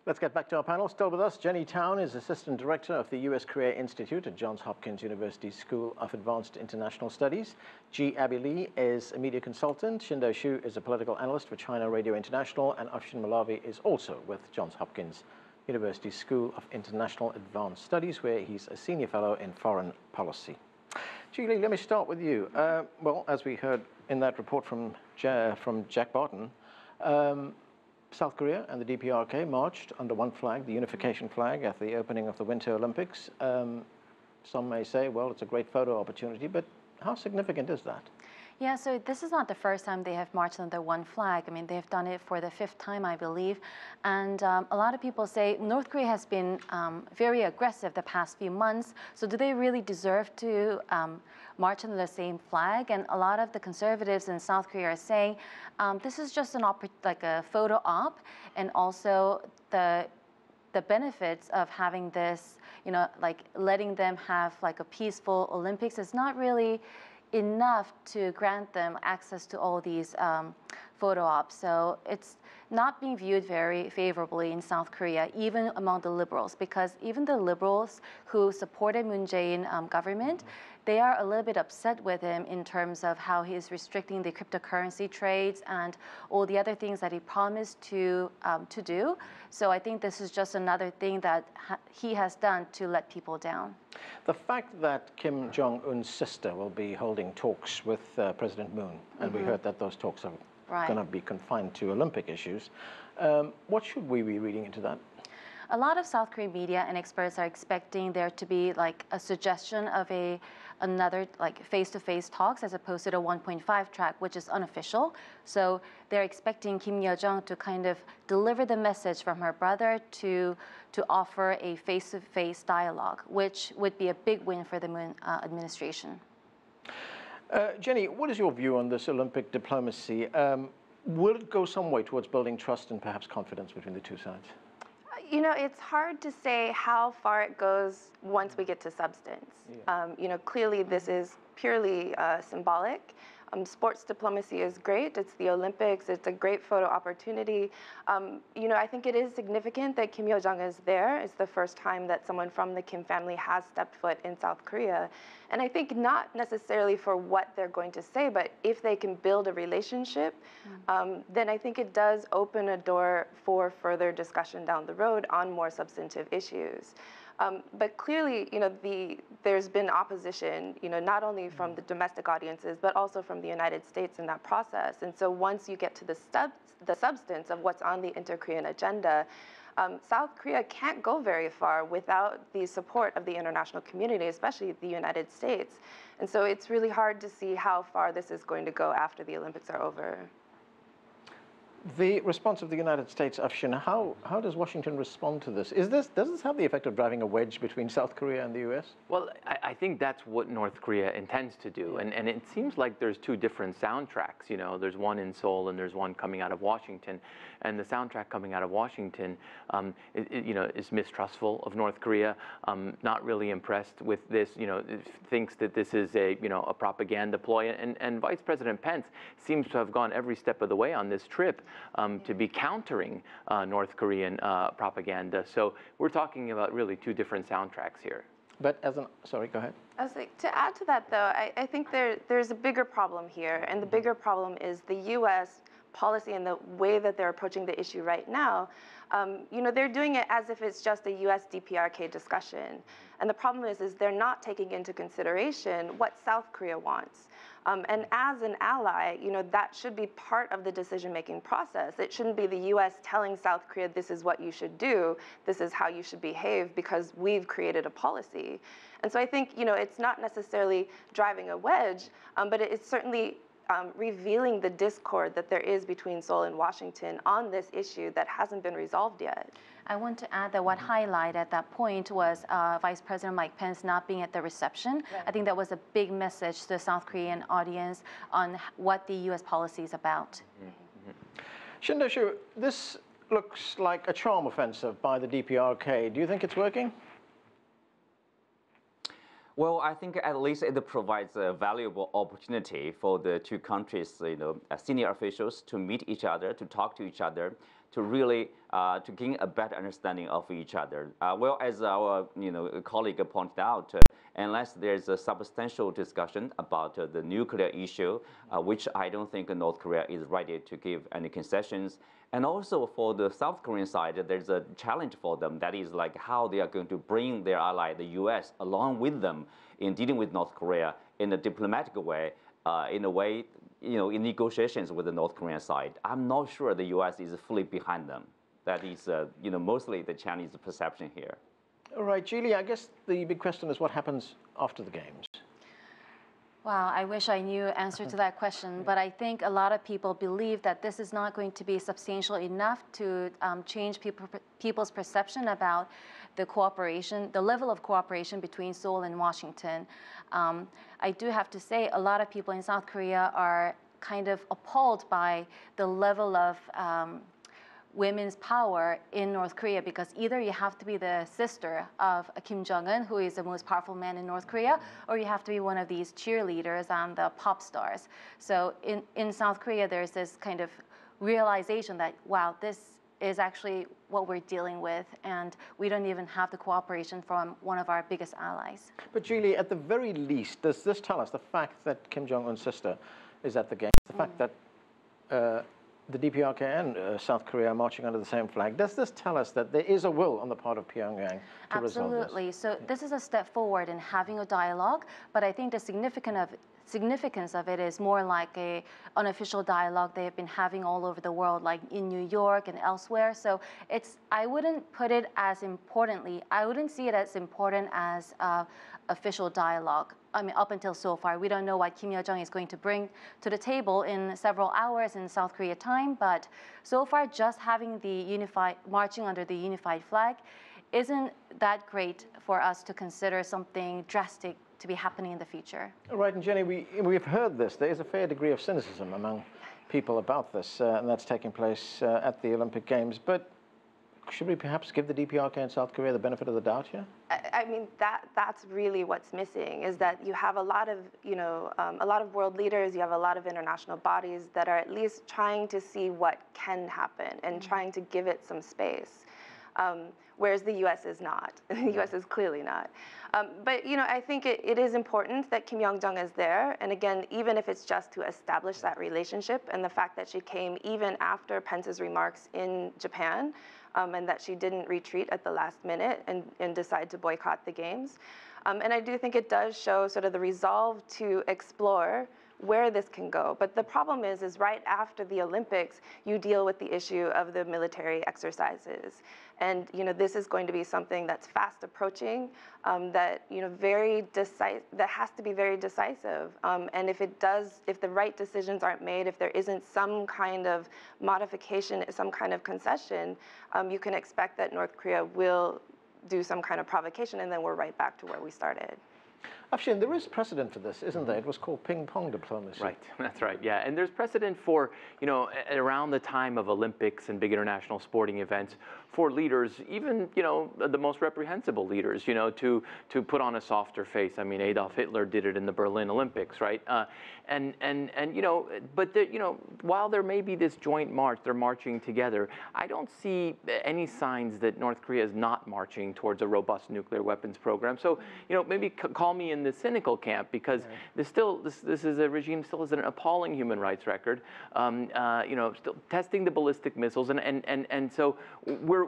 Let's get back to our panel. Still with us, Jenny Town is Assistant Director of the U.S Korea Institute at Johns Hopkins University School of Advanced International Studies. Jee Lee is a media consultant. Qinduo Xu is a political analyst for China Radio International. And Afshin Molavi is also with Johns Hopkins University School of International Advanced Studies, where he's a senior fellow in foreign policy. Jee Lee, let me start with you. Well, as we heard in that report from Jack Barton, South Korea and the DPRK marched under one flag, the unification flag, at the opening of the Winter Olympics. Some may say, well, it's a great photo opportunity, but how significant is that? Yeah, so this is not the first time they have marched under one flag. I mean, they've done it for the 5th time, I believe. And a lot of people say North Korea has been very aggressive the past few months. So do they really deserve to march under the same flag? And a lot of the conservatives in South Korea are saying this is just like a photo op, and also the benefits of having this, you know, like letting them have like a peaceful Olympics is not really enough to grant them access to all these photo ops. So it's not being viewed very favorably in South Korea, even among the liberals, because even the liberals who supported Moon Jae-in government, they are a little bit upset with him in terms of how he is restricting the cryptocurrency trades and all the other things that he promised to do. So I think this is just another thing that he has done to let people down. The fact that Kim Jong-un's sister will be holding talks with President Moon, and we heard that those talks are going to be confined to Olympic issues, what should we be reading into that? A lot of South Korean media and experts are expecting there to be like a suggestion of another like face-to-face talks as opposed to the 1.5 track, which is unofficial. So they're expecting Kim Yo-jong to kind of deliver the message from her brother to offer a face-to-face dialogue, which would be a big win for the Moon administration. Jenny, what is your view on this Olympic diplomacy? Will it go some way towards building trust and perhaps confidence between the two sides? You know, it's hard to say how far it goes once we get to substance. Yeah. You know, clearly this is purely symbolic. Sports diplomacy is great. It's the Olympics. It's a great photo opportunity. You know, I think it is significant that Kim Yo-jong is there. It's the first time that someone from the Kim family has stepped foot in South Korea. And I think not necessarily for what they're going to say, but if they can build a relationship, then I think it does open a door for further discussion down the road on more substantive issues. But clearly, you know, there's been opposition, you know, not only from the domestic audiences, but also from the United States in that process. And so once you get to the substance of what's on the inter-Korean agenda, South Korea can't go very far without the support of the international community, especially the United States. And so it's really hard to see how far this is going to go after the Olympics are over. The response of the United States, Afshin, how does Washington respond to this? Does this have the effect of driving a wedge between South Korea and the U.S.? Well, I think that's what North Korea intends to do. And it seems like there's two different soundtracks. You know, there's one in Seoul and there's one coming out of Washington. And the soundtrack coming out of Washington, you know, is mistrustful of North Korea, not really impressed with this, you know, thinks that this is a propaganda ploy. And Vice President Pence seems to have gone every step of the way on this trip to be countering North Korean propaganda. So we're talking about really two different soundtracks here. But sorry, go ahead. I was like, to add to that, though, I think there's a bigger problem here. And the bigger problem is the U.S. policy and the way that they're approaching the issue right now. You know, they're doing it as if it's just a U.S. DPRK discussion. And the problem is they're not taking into consideration what South Korea wants. And as an ally, you know, that should be part of the decision-making process. It shouldn't be the U.S. telling South Korea, this is what you should do, this is how you should behave, because we've created a policy. And so I think, you know, it's not necessarily driving a wedge, but it's certainly revealing the discord that there is between Seoul and Washington on this issue that hasn't been resolved yet. I want to add that what highlighted at that point was Vice President Mike Pence not being at the reception. Right. I think that was a big message to the South Korean audience on what the U.S. policy is about. Qinduo Xu, this looks like a charm offensive by the DPRK. Do you think it's working? Well, I think at least it provides a valuable opportunity for the two countries, you know, senior officials to meet each other, to talk to each other, to really to gain a better understanding of each other. Well, as our colleague pointed out, unless there's a substantial discussion about the nuclear issue, which I don't think North Korea is ready to give any concessions. And also for the South Korean side, there's a challenge for them. That is like how they are going to bring their ally, the U.S., along with them in dealing with North Korea in a diplomatic way, in a way, in negotiations with the North Korean side. I'm not sure the U.S. is fully behind them. That is, mostly the Chinese perception here. All right, Jee Lee, I guess the big question is what happens after the games? Wow, I wish I knew the answer to that question, but I think a lot of people believe that this is not going to be substantial enough to change people's perception about the cooperation, the level of cooperation between Seoul and Washington. I do have to say a lot of people in South Korea are kind of appalled by the level of women's power in North Korea, because either you have to be the sister of Kim Jong-un, who is the most powerful man in North Korea, or you have to be one of these cheerleaders and the pop stars. So in South Korea, there's this kind of realization that, wow, this is actually what we're dealing with, and we don't even have the cooperation from one of our biggest allies. But Jee Lee, at the very least, does this tell us the fact that Kim Jong-un's sister is at the games, the fact that the DPRK and South Korea are marching under the same flag, does this tell us that there is a will on the part of Pyongyang to resolve this? Absolutely. So this is a step forward in having a dialogue, but I think the significance of it is more like an unofficial dialogue they have been having all over the world, like in New York and elsewhere. So I wouldn't put it as importantly, I wouldn't see it as important as official dialogue. I mean, up until so far, we don't know what Kim Yo-jong is going to bring to the table in several hours in South Korea time, but so far just having the marching under the unified flag isn't that great for us to consider something drastic to be happening in the future. All right, and Jenny, we've heard this. There is a fair degree of cynicism among people about this, and that's taking place at the Olympic Games. But should we perhaps give the DPRK and South Korea the benefit of the doubt here? I mean, that's really what's missing, is that you have a lot of, a lot of world leaders, you have a lot of international bodies that are at least trying to see what can happen and trying to give it some space. Whereas the U.S. is not. The U.S. is clearly not. But, I think it is important that Kim Yo-jong is there. And again, even if it's just to establish that relationship, and the fact that she came even after Pence's remarks in Japan, and that she didn't retreat at the last minute and decide to boycott the games. And I do think it does show sort of the resolve to explore where this can go. But the problem is right after the Olympics, you deal with the issue of the military exercises. And this is going to be something that's fast approaching, that that has to be very decisive. And if the right decisions aren't made, if there isn't some kind of modification, some kind of concession, you can expect that North Korea will do some kind of provocation, and then we're right back to where we started. Afshin, there is precedent for this, isn't there? It was called ping-pong diplomacy. Right, that's right, yeah. And there's precedent for, around the time of Olympics and big international sporting events, for leaders, even, the most reprehensible leaders, to put on a softer face. I mean, Adolf Hitler did it in the Berlin Olympics, right? But while there may be this joint march, they're marching together, I don't see any signs that North Korea is not marching towards a robust nuclear weapons program. So, maybe call me in the cynical camp, because this is a regime still has an appalling human rights record, still testing the ballistic missiles, and so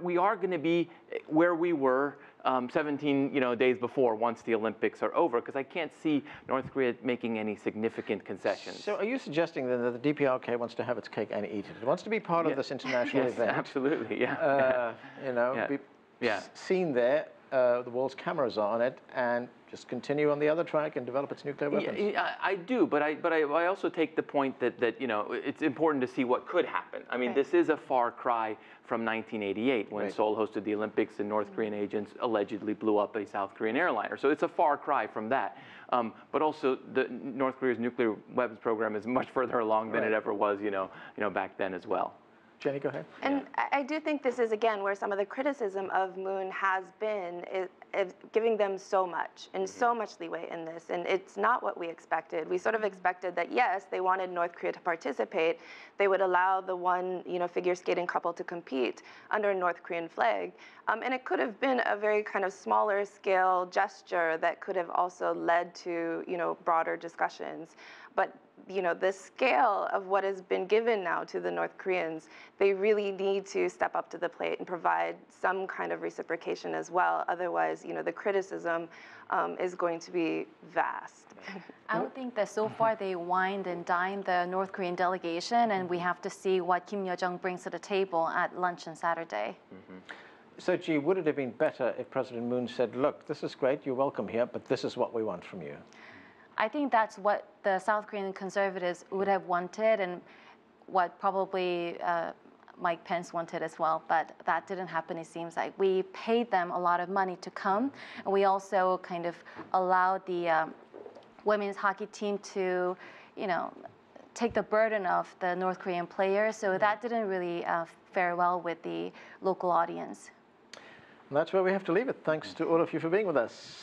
we are going to be where we were 17 days before, once the Olympics are over, because I can't see North Korea making any significant concessions. So are you suggesting then that the DPRK wants to have its cake and eat it? It wants to be part of this international event. Absolutely, yeah. Be seen there, the world's cameras are on it, and just continue on the other track and develop its nuclear weapons. Yeah, I do, but I also take the point that it's important to see what could happen. I mean, this is a far cry from 1988, when Seoul hosted the Olympics and North Korean agents allegedly blew up a South Korean airliner. So it's a far cry from that. But also, North Korea's nuclear weapons program is much further along than it ever was, back then as well. Jenny, go ahead. And I do think this is, again, where some of the criticism of Moon has been, giving them so much and so much leeway in this, and it's not what we expected. We sort of expected that yes, they wanted North Korea to participate. They would allow the one, figure skating couple to compete under a North Korean flag, and it could have been a very kind of smaller scale gesture that could have also led to broader discussions. But the scale of what has been given now to the North Koreans, they really need to step up to the plate and provide some kind of reciprocation as well. Otherwise, the criticism is going to be vast. I would think that so far they wined and dined the North Korean delegation, and we have to see what Kim Yo-jong brings to the table at lunch on Saturday. So, Jee, would it have been better if President Moon said, look, this is great, you're welcome here, but this is what we want from you? I think that's what the South Korean conservatives would have wanted, and what probably Mike Pence wanted as well, but that didn't happen, it seems like. We paid them a lot of money to come, and we also kind of allowed the women's hockey team to, take the burden of the North Korean players, so that didn't really fare well with the local audience. And that's where we have to leave it. Thanks to all of you for being with us.